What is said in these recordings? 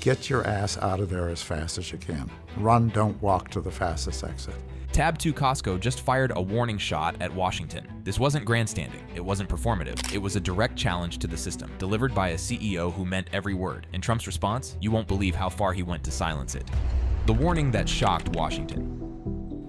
Get your ass out of there as fast as you can. Run, don't walk to the fastest exit. Tab 2 Costco just fired a warning shot at Washington. This wasn't grandstanding, it wasn't performative, it was a direct challenge to the system, delivered by a CEO who meant every word. And Trump's response? You won't believe how far he went to silence it. The warning that shocked Washington.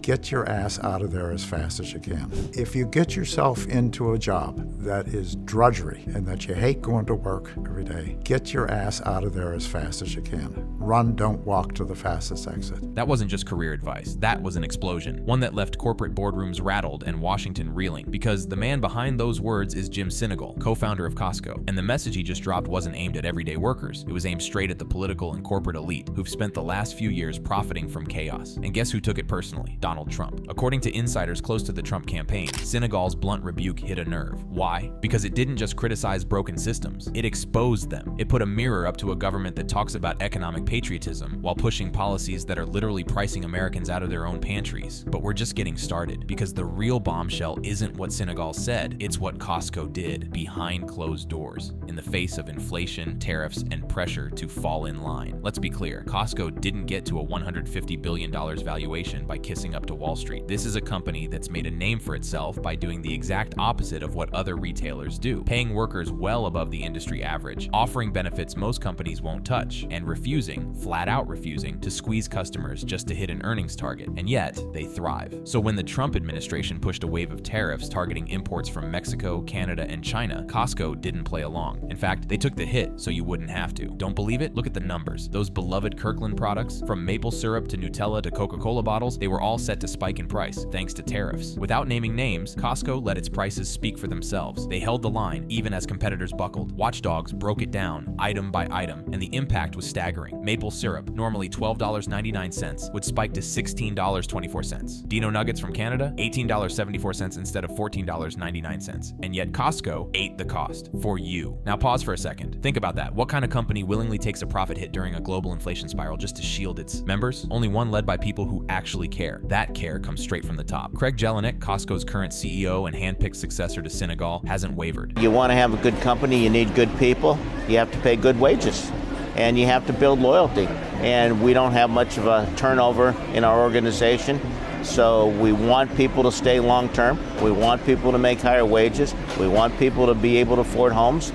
Get your ass out of there as fast as you can. If you get yourself into a job that is drudgery and that you hate going to work every day, get your ass out of there as fast as you can. Run, don't walk to the fastest exit. That wasn't just career advice, that was an explosion. One that left corporate boardrooms rattled and Washington reeling, because the man behind those words is Jim Sinegal, co-founder of Costco. And the message he just dropped wasn't aimed at everyday workers, it was aimed straight at the political and corporate elite who've spent the last few years profiting from chaos. And guess who took it personally? Donald Trump. According to insiders close to the Trump campaign, Sinegal's blunt rebuke hit a nerve. Why? Because it didn't just criticize broken systems, it exposed them. It put a mirror up to a government that talks about economic patriotism while pushing policies that are literally pricing Americans out of their own pantries. But we're just getting started, because the real bombshell isn't what Sinegal said, it's what Costco did behind closed doors, in the face of inflation, tariffs, and pressure to fall in line. Let's be clear, Costco didn't get to a $150 billion valuation by kissing up to Wall Street. This is a company that's made a name for itself by doing the exact opposite of what other retailers do, paying workers well above the industry average, offering benefits most companies won't touch, and refusing, flat out refusing, to squeeze customers just to hit an earnings target. And yet, they thrive. So when the Trump administration pushed a wave of tariffs targeting imports from Mexico, Canada, and China, Costco didn't play along. In fact, they took the hit so you wouldn't have to. Don't believe it? Look at the numbers. Those beloved Kirkland products, from maple syrup to Nutella to Coca-Cola bottles, they were all set to spike in price thanks to tariffs. Without naming names, Costco let its prices speak for themselves. They held the line even as competitors buckled. Watchdogs broke it down item by item, and the impact was staggering. Maple syrup, normally $12.99, would spike to $16.24. Dino Nuggets from Canada, $18.74 instead of $14.99. And yet Costco ate the cost for you. Now pause for a second. Think about that. What kind of company willingly takes a profit hit during a global inflation spiral just to shield its members? Only one, led by people who actually care. That care comes straight from the top. Craig Jelinek, Costco's current CEO and handpicked successor to Sinegal, hasn't wavered. You want to have a good company, you need good people, you have to pay good wages, and you have to build loyalty. And we don't have much of a turnover in our organization, so we want people to stay long term. We want people to make higher wages. We want people to be able to afford homes.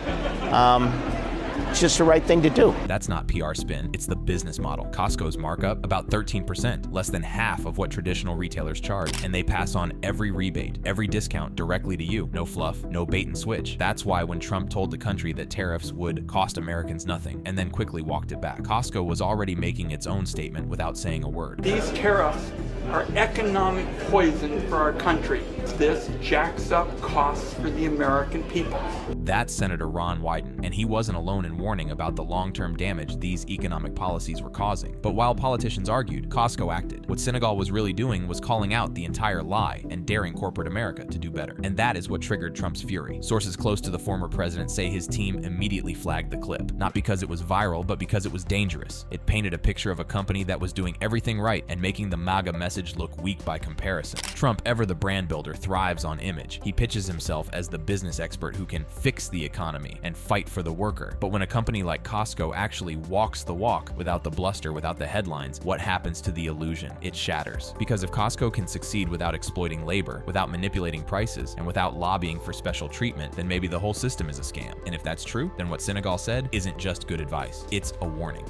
It's just the right thing to do. That's not PR spin, it's the business model. Costco's markup, about 13%, less than half of what traditional retailers charge, and they pass on every rebate, every discount directly to you. No fluff, no bait and switch. That's why when Trump told the country that tariffs would cost Americans nothing, and then quickly walked it back, Costco was already making its own statement without saying a word. These tariffs are economic poison for our country. This jacks up costs for the American people. That's Senator Ron Wyden, and he wasn't alone in warning about the long-term damage these economic policies were causing. But while politicians argued, Costco acted. What Sinegal was really doing was calling out the entire lie and daring corporate America to do better. And that is what triggered Trump's fury. Sources close to the former president say his team immediately flagged the clip, not because it was viral, but because it was dangerous. It painted a picture of a company that was doing everything right and making the MAGA message look weak by comparison. Trump, ever the brand builder, thrives on image. He pitches himself as the business expert who can fix the economy and fight for the worker. But when a company like Costco actually walks the walk, without the bluster, without the headlines, what happens to the illusion? It shatters. Because if Costco can succeed without exploiting labor, without manipulating prices, and without lobbying for special treatment, then maybe the whole system is a scam. And if that's true, then what Sinegal said isn't just good advice, it's a warning.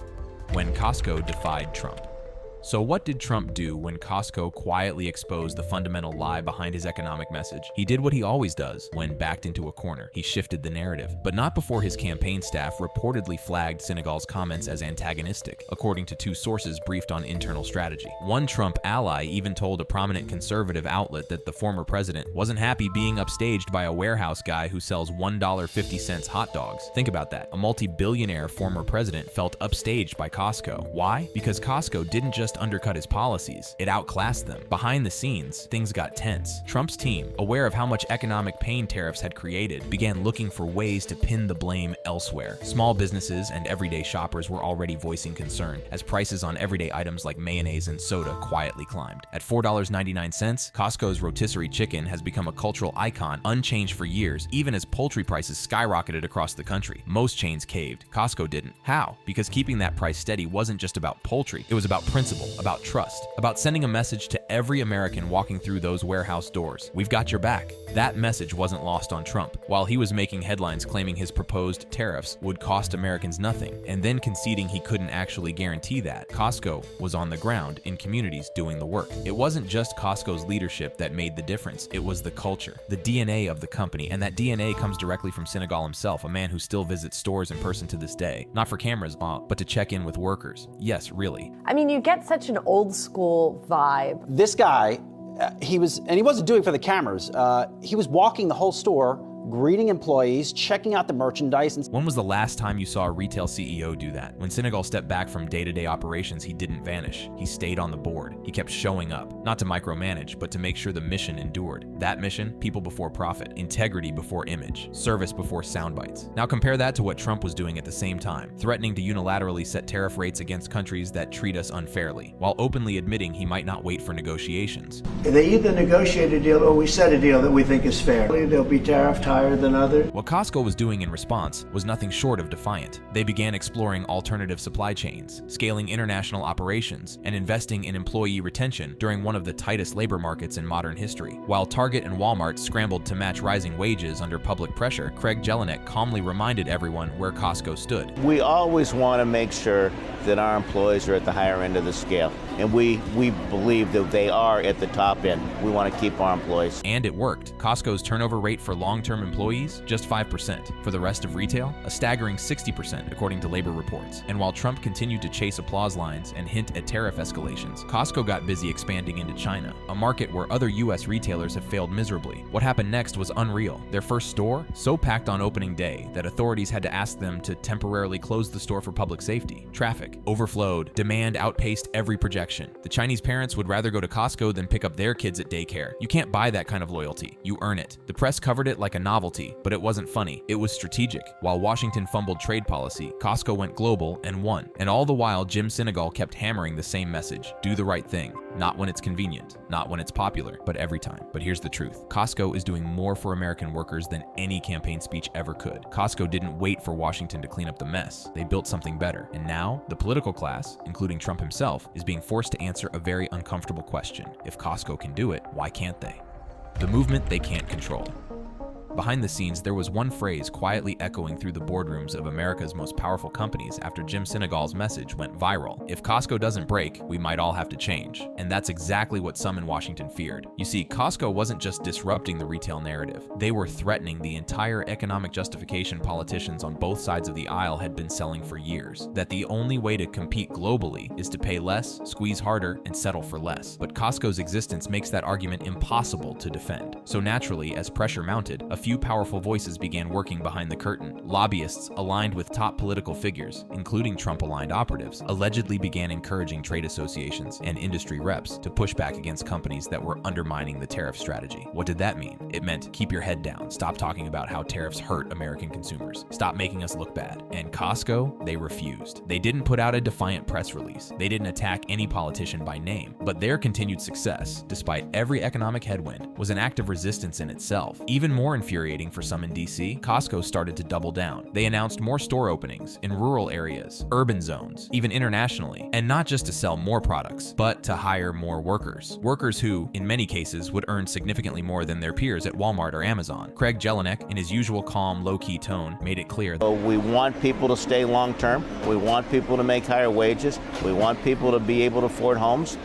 When Costco defied Trump. So what did Trump do when Costco quietly exposed the fundamental lie behind his economic message? He did what he always does when backed into a corner. He shifted the narrative, but not before his campaign staff reportedly flagged Sinegal's comments as antagonistic, according to two sources briefed on internal strategy. One Trump ally even told a prominent conservative outlet that the former president wasn't happy being upstaged by a warehouse guy who sells $1.50 hot dogs. Think about that. A multi-billionaire former president felt upstaged by Costco. Why? Because Costco didn't just just undercut his policies, it outclassed them. Behind the scenes, things got tense. Trump's team, aware of how much economic pain tariffs had created, began looking for ways to pin the blame elsewhere. Small businesses and everyday shoppers were already voicing concern as prices on everyday items like mayonnaise and soda quietly climbed. At $4.99, Costco's rotisserie chicken has become a cultural icon, unchanged for years, even as poultry prices skyrocketed across the country. Most chains caved. Costco didn't. How? Because keeping that price steady wasn't just about poultry. It was about principle, about trust, about sending a message to every American walking through those warehouse doors. We've got your back. That message wasn't lost on Trump. While he was making headlines claiming his proposed tariffs would cost Americans nothing, and then conceding he couldn't actually guarantee that, Costco was on the ground in communities doing the work. It wasn't just Costco's leadership that made the difference. It was the culture, the DNA of the company, and that DNA comes directly from Senegal himself, a man who still visits stores in person to this day. Not for cameras, but to check in with workers. Yes, really. I mean, you get such an old school vibe. This guy, he wasn't doing it for the cameras. He was walking the whole store, greeting employees, checking out the merchandise. When was the last time you saw a retail CEO do that? When Senegal stepped back from day-to-day operations, he didn't vanish. He stayed on the board. He kept showing up, not to micromanage, but to make sure the mission endured. That mission, people before profit, integrity before image, service before sound bites. Now compare that to what Trump was doing at the same time, threatening to unilaterally set tariff rates against countries that treat us unfairly, while openly admitting he might not wait for negotiations. They either negotiate a deal or we set a deal that we think is fair. There'll be tariffed higher than others. What Costco was doing in response was nothing short of defiant. They began exploring alternative supply chains, scaling international operations, and investing in employee retention during one of the tightest labor markets in modern history. While Target and Walmart scrambled to match rising wages under public pressure, Craig Jelinek calmly reminded everyone where Costco stood. We always want to make sure that our employees are at the higher end of the scale, and we believe that they are at the top end. We want to keep our employees. And it worked. Costco's turnover rate for long-term employees, just 5%. For the rest of retail, a staggering 60%, according to labor reports. And while Trump continued to chase applause lines and hint at tariff escalations, Costco got busy expanding into China, a market where other U.S. retailers have failed miserably. What happened next was unreal. Their first store, so packed on opening day that authorities had to ask them to temporarily close the store for public safety. Traffic overflowed, demand outpaced every projection. The Chinese parents would rather go to Costco than pick up their kids at daycare. You can't buy that kind of loyalty. You earn it. The press covered it like a novelty, but it wasn't funny. It was strategic. While Washington fumbled trade policy, Costco went global and won. And all the while, Jim Senegal kept hammering the same message. Do the right thing. Not when it's convenient, not when it's popular, but every time. But here's the truth. Costco is doing more for American workers than any campaign speech ever could. Costco didn't wait for Washington to clean up the mess. They built something better. And now, the political class, including Trump himself, is being forced to answer a very uncomfortable question. If Costco can do it, why can't they? The movement they can't control. Behind the scenes, there was one phrase quietly echoing through the boardrooms of America's most powerful companies after Jim Senegal's message went viral. If Costco doesn't break, we might all have to change. And that's exactly what some in Washington feared. You see, Costco wasn't just disrupting the retail narrative. They were threatening the entire economic justification politicians on both sides of the aisle had been selling for years. That the only way to compete globally is to pay less, squeeze harder, and settle for less. But Costco's existence makes that argument impossible to defend. So naturally, as pressure mounted, a few powerful voices began working behind the curtain. Lobbyists aligned with top political figures, including Trump-aligned operatives, allegedly began encouraging trade associations and industry reps to push back against companies that were undermining the tariff strategy. What did that mean? It meant keep your head down, stop talking about how tariffs hurt American consumers, stop making us look bad. And Costco, they refused. They didn't put out a defiant press release. They didn't attack any politician by name. But their continued success, despite every economic headwind, was an act of resistance in itself. Even more infuriating for some in DC, Costco started to double down. They announced more store openings in rural areas, urban zones, even internationally, and not just to sell more products, but to hire more workers. Workers who, in many cases, would earn significantly more than their peers at Walmart or Amazon. Craig Jelinek, in his usual calm, low-key tone, made it clear that we want people to stay long-term. We want people to make higher wages. We want people to be able to afford homes.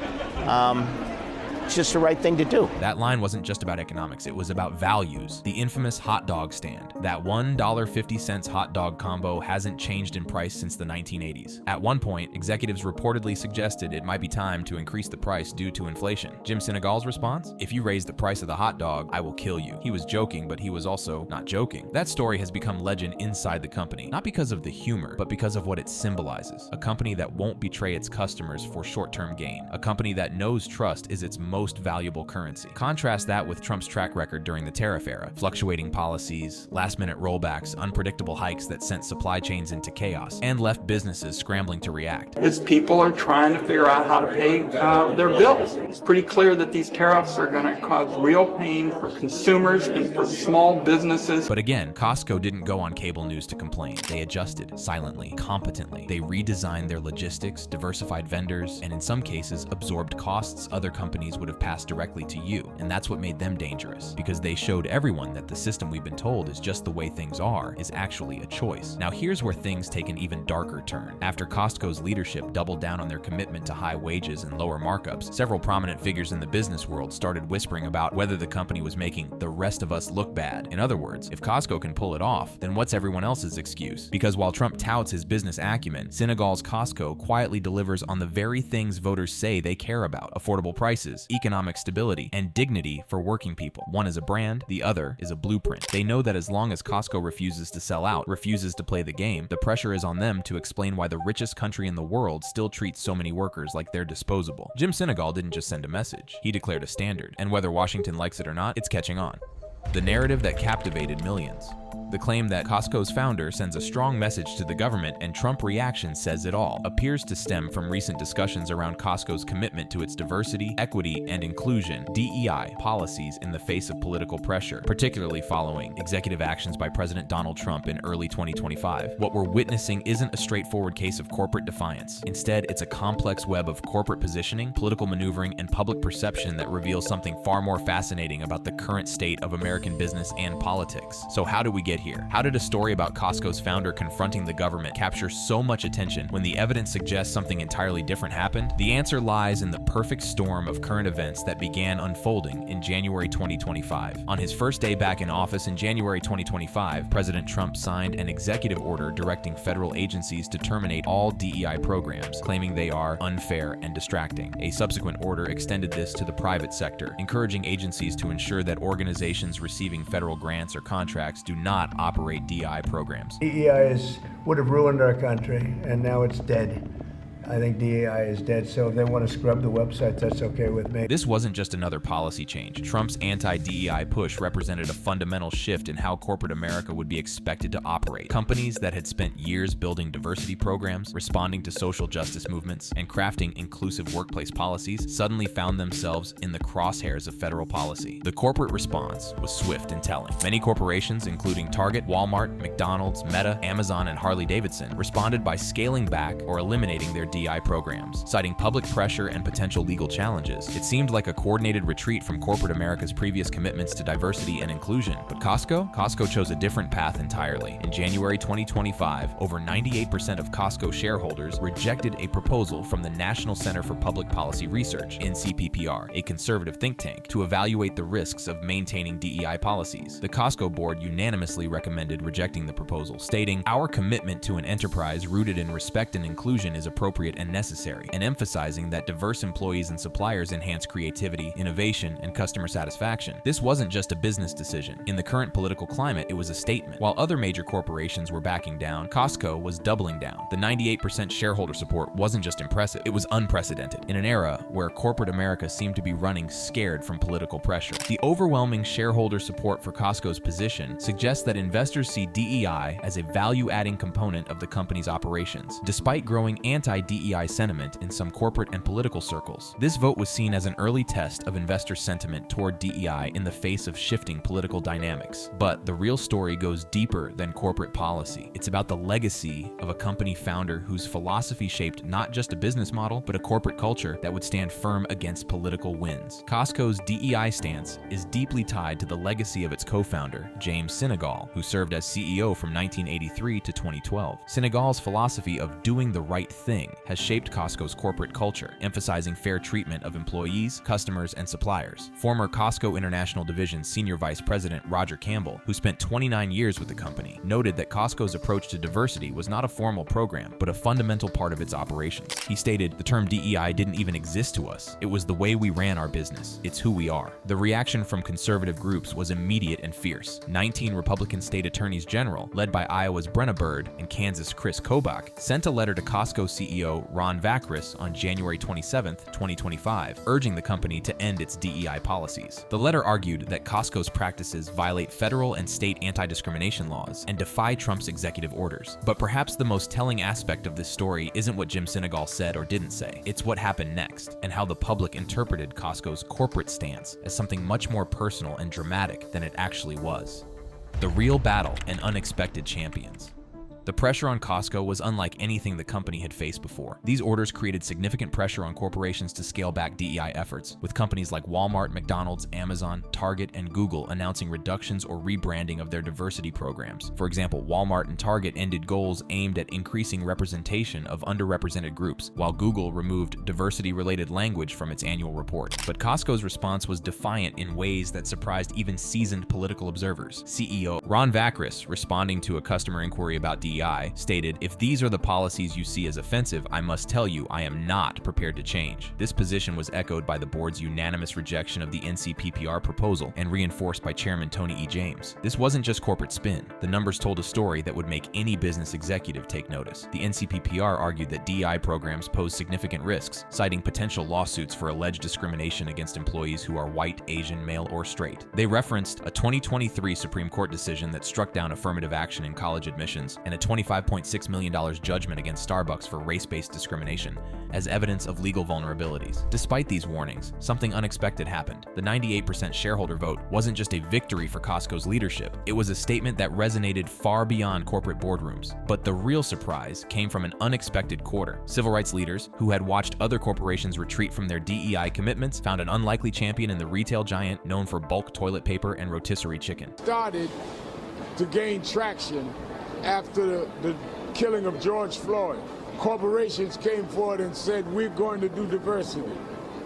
It's just the right thing to do. That line wasn't just about economics, it was about values. The infamous hot dog stand. That $1.50 hot dog combo hasn't changed in price since the 1980s. At one point, executives reportedly suggested it might be time to increase the price due to inflation. Jim Sinegal's response? If you raise the price of the hot dog, I will kill you. He was joking, but he was also not joking. That story has become legend inside the company, not because of the humor, but because of what it symbolizes. A company that won't betray its customers for short-term gain. A company that knows trust is its most valuable currency. Contrast that with Trump's track record during the tariff era. Fluctuating policies, last-minute rollbacks, unpredictable hikes that sent supply chains into chaos, and left businesses scrambling to react. His people are trying to figure out how to pay their bills. It's pretty clear that these tariffs are going to cause real pain for consumers and for small businesses. But again, Costco didn't go on cable news to complain. They adjusted, silently, competently. They redesigned their logistics, diversified vendors, and in some cases, absorbed costs other companies would have passed directly to you. And that's what made them dangerous, because they showed everyone that the system we've been told is just the way things are is actually a choice. Now here's where things take an even darker turn. After Costco's leadership doubled down on their commitment to high wages and lower markups, several prominent figures in the business world started whispering about whether the company was making the rest of us look bad. In other words, if Costco can pull it off, then what's everyone else's excuse? Because while Trump touts his business acumen, Sinegal's Costco quietly delivers on the very things voters say they care about: affordable prices, economic stability, and dignity for working people. One is a brand, the other is a blueprint. They know that as long as Costco refuses to sell out, refuses to play the game, the pressure is on them to explain why the richest country in the world still treats so many workers like they're disposable. Jim Sinegal didn't just send a message, he declared a standard, and whether Washington likes it or not, it's catching on. The narrative that captivated millions. The claim that Costco's founder sends a strong message to the government and Trump reaction says it all appears to stem from recent discussions around Costco's commitment to its diversity, equity, and inclusion (DEI) policies in the face of political pressure, particularly following executive actions by President Donald Trump in early 2025. What we're witnessing isn't a straightforward case of corporate defiance. Instead, it's a complex web of corporate positioning, political maneuvering, and public perception that reveals something far more fascinating about the current state of American business and politics. So how do we get here? How did a story about Costco's founder confronting the government capture so much attention when the evidence suggests something entirely different happened? The answer lies in the perfect storm of current events that began unfolding in January 2025. On his first day back in office in January 2025, President Trump signed an executive order directing federal agencies to terminate all DEI programs, claiming they are unfair and distracting. A subsequent order extended this to the private sector, encouraging agencies to ensure that organizations receiving federal grants or contracts do not operate DEI programs. DEI would have ruined our country, and now it's dead. I think DEI is dead, so if they want to scrub the website, that's okay with me. This wasn't just another policy change. Trump's anti-DEI push represented a fundamental shift in how corporate America would be expected to operate. Companies that had spent years building diversity programs, responding to social justice movements, and crafting inclusive workplace policies suddenly found themselves in the crosshairs of federal policy. The corporate response was swift and telling. Many corporations, including Target, Walmart, McDonald's, Meta, Amazon, and Harley-Davidson, responded by scaling back or eliminating their DEI programs, citing public pressure and potential legal challenges. It seemed like a coordinated retreat from corporate America's previous commitments to diversity and inclusion. But Costco chose a different path entirely. In January 2025, over 98% of Costco shareholders rejected a proposal from the National Center for Public Policy Research, NCPPR, a conservative think tank, to evaluate the risks of maintaining DEI policies. The Costco board unanimously recommended rejecting the proposal, stating, "Our commitment to an enterprise rooted in respect and inclusion is appropriate and necessary," and emphasizing that diverse employees and suppliers enhance creativity, innovation, and customer satisfaction. This wasn't just a business decision. In the current political climate, it was a statement. While other major corporations were backing down, Costco was doubling down. The 98% shareholder support wasn't just impressive, it was unprecedented. In an era where corporate America seemed to be running scared from political pressure, the overwhelming shareholder support for Costco's position suggests that investors see DEI as a value-adding component of the company's operations. Despite growing anti-DEI sentiment in some corporate and political circles, this vote was seen as an early test of investor sentiment toward DEI in the face of shifting political dynamics. But the real story goes deeper than corporate policy. It's about the legacy of a company founder whose philosophy shaped not just a business model, but a corporate culture that would stand firm against political winds. Costco's DEI stance is deeply tied to the legacy of its co-founder, James Sinegal, who served as CEO from 1983 to 2012. Sinegal's philosophy of doing the right thing has shaped Costco's corporate culture, emphasizing fair treatment of employees, customers, and suppliers. Former Costco International Division Senior Vice President Roger Campbell, who spent 29 years with the company, noted that Costco's approach to diversity was not a formal program, but a fundamental part of its operations. He stated, "The term DEI didn't even exist to us. It was the way we ran our business. It's who we are." The reaction from conservative groups was immediate and fierce. 19 Republican state attorneys general, led by Iowa's Brenna Bird and Kansas' Chris Kobach, sent a letter to Costco CEO Ron Vacris on January 27, 2025, urging the company to end its DEI policies. The letter argued that Costco's practices violate federal and state anti-discrimination laws and defy Trump's executive orders. But perhaps the most telling aspect of this story isn't what Jim Sinegal said or didn't say. It's what happened next, and how the public interpreted Costco's corporate stance as something much more personal and dramatic than it actually was. The real battle and unexpected champions. The pressure on Costco was unlike anything the company had faced before. These orders created significant pressure on corporations to scale back DEI efforts, with companies like Walmart, McDonald's, Amazon, Target, and Google announcing reductions or rebranding of their diversity programs. For example, Walmart and Target ended goals aimed at increasing representation of underrepresented groups, while Google removed diversity-related language from its annual report. But Costco's response was defiant in ways that surprised even seasoned political observers. CEO Ron Vacris, responding to a customer inquiry about DEI, stated, "If these are the policies you see as offensive, I must tell you I am not prepared to change." This position was echoed by the board's unanimous rejection of the NCPPR proposal and reinforced by Chairman Tony E. James. This wasn't just corporate spin. The numbers told a story that would make any business executive take notice. The NCPPR argued that DEI programs pose significant risks, citing potential lawsuits for alleged discrimination against employees who are white, Asian, male, or straight. They referenced a 2023 Supreme Court decision that struck down affirmative action in college admissions and a $25.6 million judgment against Starbucks for race-based discrimination as evidence of legal vulnerabilities. Despite these warnings, something unexpected happened. The 98% shareholder vote wasn't just a victory for Costco's leadership, it was a statement that resonated far beyond corporate boardrooms. But the real surprise came from an unexpected quarter. Civil rights leaders, who had watched other corporations retreat from their DEI commitments, found an unlikely champion in the retail giant known for bulk toilet paper and rotisserie chicken. Started to gain traction after the killing of George Floyd. Corporations came forward and said, "We're going to do diversity.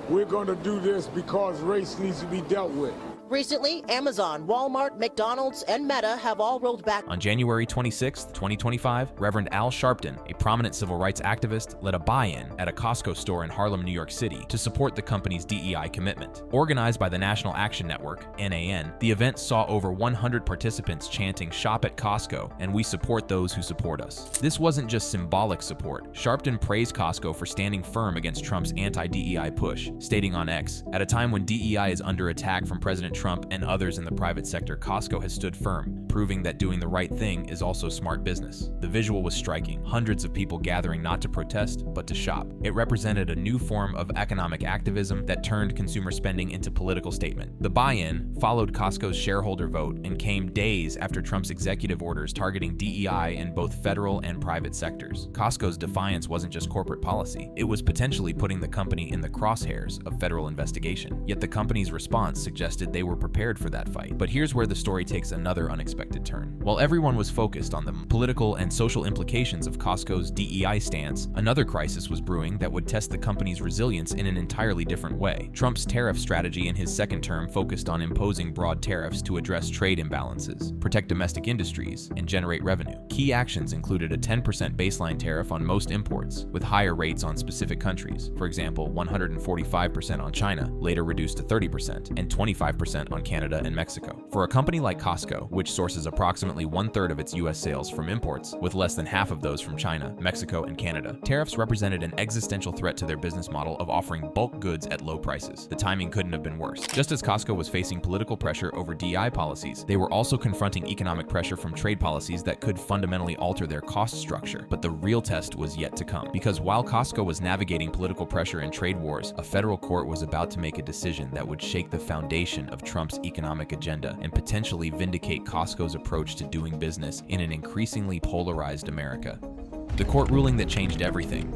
We're going to do this because race needs to be dealt with." Recently, Amazon, Walmart, McDonald's, and Meta have all rolled back. On January 26, 2025, Reverend Al Sharpton, a prominent civil rights activist, led a buy-in at a Costco store in Harlem, New York City to support the company's DEI commitment. Organized by the National Action Network, NAN, the event saw over 100 participants chanting "Shop at Costco" and "We support those who support us." This wasn't just symbolic support. Sharpton praised Costco for standing firm against Trump's anti-DEI push, stating on X, "At a time when DEI is under attack from President Trump and others in the private sector, Costco has stood firm, proving that doing the right thing is also smart business." The visual was striking, hundreds of people gathering not to protest, but to shop. It represented a new form of economic activism that turned consumer spending into political statement. The buy-in followed Costco's shareholder vote and came days after Trump's executive orders targeting DEI in both federal and private sectors. Costco's defiance wasn't just corporate policy, it was potentially putting the company in the crosshairs of federal investigation. Yet the company's response suggested they were prepared for that fight. But here's where the story takes another unexpected turn. While everyone was focused on the political and social implications of Costco's DEI stance, another crisis was brewing that would test the company's resilience in an entirely different way. Trump's tariff strategy in his second term focused on imposing broad tariffs to address trade imbalances, protect domestic industries, and generate revenue. Key actions included a 10% baseline tariff on most imports, with higher rates on specific countries. For example, 145% on China, later reduced to 30%, and 25% on Canada and Mexico. For a company like Costco, which sources approximately 1/3 of its U.S. sales from imports, with less than half of those from China, Mexico, and Canada, tariffs represented an existential threat to their business model of offering bulk goods at low prices. The timing couldn't have been worse. Just as Costco was facing political pressure over DEI policies, they were also confronting economic pressure from trade policies that could fundamentally alter their cost structure. But the real test was yet to come, because while Costco was navigating political pressure and trade wars, a federal court was about to make a decision that would shake the foundation of Trump's economic agenda and potentially vindicate Costco's approach to doing business in an increasingly polarized America. The court ruling that changed everything.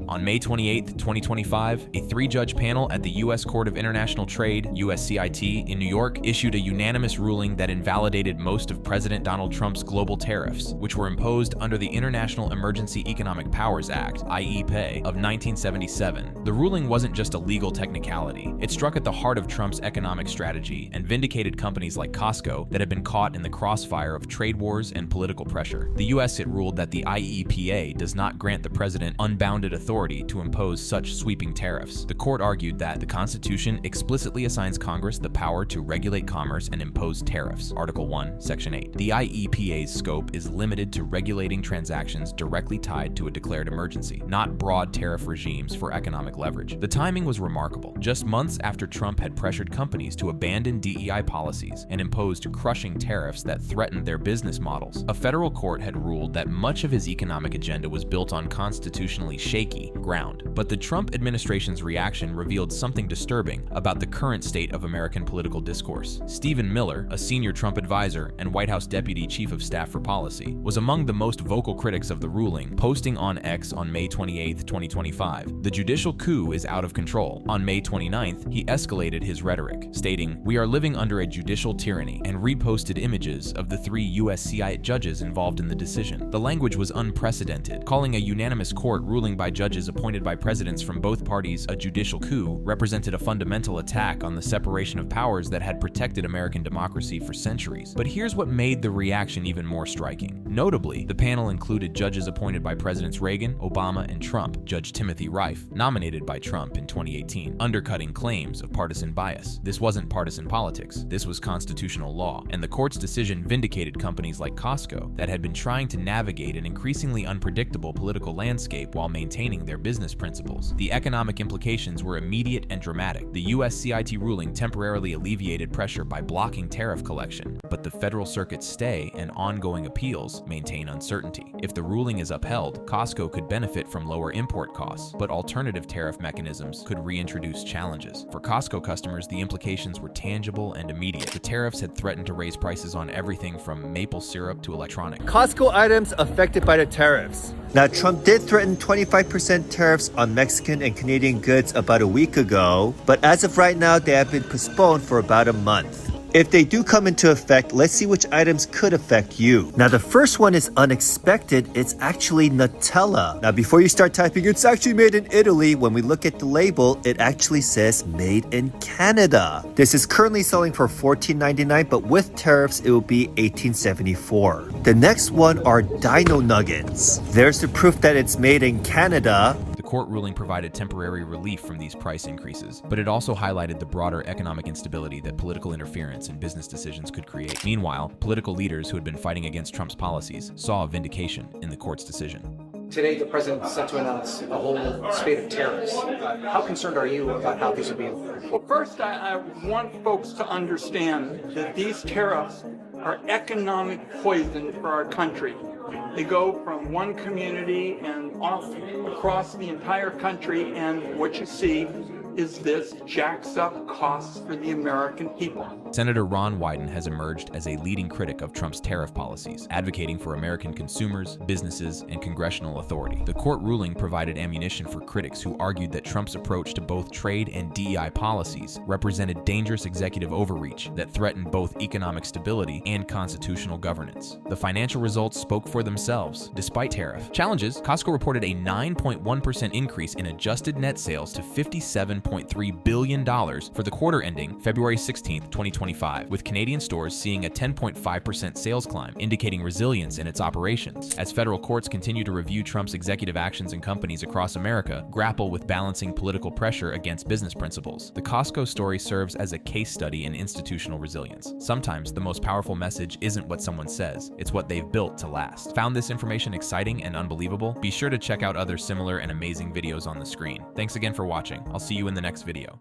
On May 28, 2025, a 3-judge panel at the U.S. Court of International Trade, USCIT, in New York issued a unanimous ruling that invalidated most of President Donald Trump's global tariffs, which were imposed under the International Emergency Economic Powers Act, IEPA, of 1977. The ruling wasn't just a legal technicality. It struck at the heart of Trump's economic strategy and vindicated companies like Costco that had been caught in the crossfire of trade wars and political pressure. The U.S. It ruled that the IEPA does not grant the president unbounded authority to impose such sweeping tariffs. The court argued that the Constitution explicitly assigns Congress the power to regulate commerce and impose tariffs. Article 1, Section 8. The IEPA's scope is limited to regulating transactions directly tied to a declared emergency, not broad tariff regimes for economic leverage. The timing was remarkable. Just months after Trump had pressured companies to abandon DEI policies and imposed crushing tariffs that threatened their business models, a federal court had ruled that much of his economic agenda was built on constitutionally shaky ground. But the Trump administration's reaction revealed something disturbing about the current state of American political discourse. Stephen Miller, a senior Trump advisor and White House Deputy Chief of Staff for Policy, was among the most vocal critics of the ruling, posting on X on May 28, 2025, "The judicial coup is out of control." On May 29th, he escalated his rhetoric, stating, "We are living under a judicial tyranny," and reposted images of the 3 USCIT judges involved in the decision. The language was unprecedented, calling a unanimous court ruling by judges appointed by presidents from both parties a judicial coup represented a fundamental attack on the separation of powers that had protected American democracy for centuries. But here's what made the reaction even more striking. Notably, the panel included judges appointed by Presidents Reagan, Obama, and Trump. Judge Timothy Reif, nominated by Trump in 2018, undercutting claims of partisan bias. This wasn't partisan politics, this was constitutional law, and the court's decision vindicated companies like Costco that had been trying to navigate an increasingly unpredictable political landscape while maintaining their business principles. The economic implications were immediate and dramatic. The USCIT ruling temporarily alleviated pressure by blocking tariff collection, but the Federal Circuit's stay and ongoing appeals maintain uncertainty. If the ruling is upheld, Costco could benefit from lower import costs, but alternative tariff mechanisms could reintroduce challenges. For Costco customers, the implications were tangible and immediate. The tariffs had threatened to raise prices on everything from maple syrup to electronics. Costco items affected by the tariffs. Now, Trump did threaten 25% tariffs on Mexican and Canadian goods about a week ago, but as of right now, they have been postponed for about a month. If they do come into effect, let's see which items could affect you. Now, the first one is unexpected. It's actually Nutella. Now, before you start typing, it's actually made in Italy, when we look at the label, it actually says made in Canada. This is currently selling for $14.99, but with tariffs, it will be $18.74. The next one are Dino Nuggets. There's the proof that it's made in Canada. The court ruling provided temporary relief from these price increases, but it also highlighted the broader economic instability that political interference in business decisions could create. Meanwhile, political leaders who had been fighting against Trump's policies saw a vindication in the court's decision. Today, the president is set to announce a whole spate of tariffs. How concerned are you about how these are being? Well, first, I want folks to understand that these tariffs are economic poison for our country. They go from one community and off across the entire country, and what you see is this jacks up costs for the American people. Senator Ron Wyden has emerged as a leading critic of Trump's tariff policies, advocating for American consumers, businesses, and congressional authority. The court ruling provided ammunition for critics who argued that Trump's approach to both trade and DEI policies represented dangerous executive overreach that threatened both economic stability and constitutional governance. The financial results spoke for themselves. Despite tariff challenges, Costco reported a 9.1% increase in adjusted net sales to $57.3 billion for the quarter ending February 16, 2025, with Canadian stores seeing a 10.5% sales climb, indicating resilience in its operations. As federal courts continue to review Trump's executive actions and companies across America grapple with balancing political pressure against business principles, the Costco story serves as a case study in institutional resilience. Sometimes the most powerful message isn't what someone says, it's what they've built to last. Found this information exciting and unbelievable? Be sure to check out other similar and amazing videos on the screen. Thanks again for watching. I'll see you in the next video.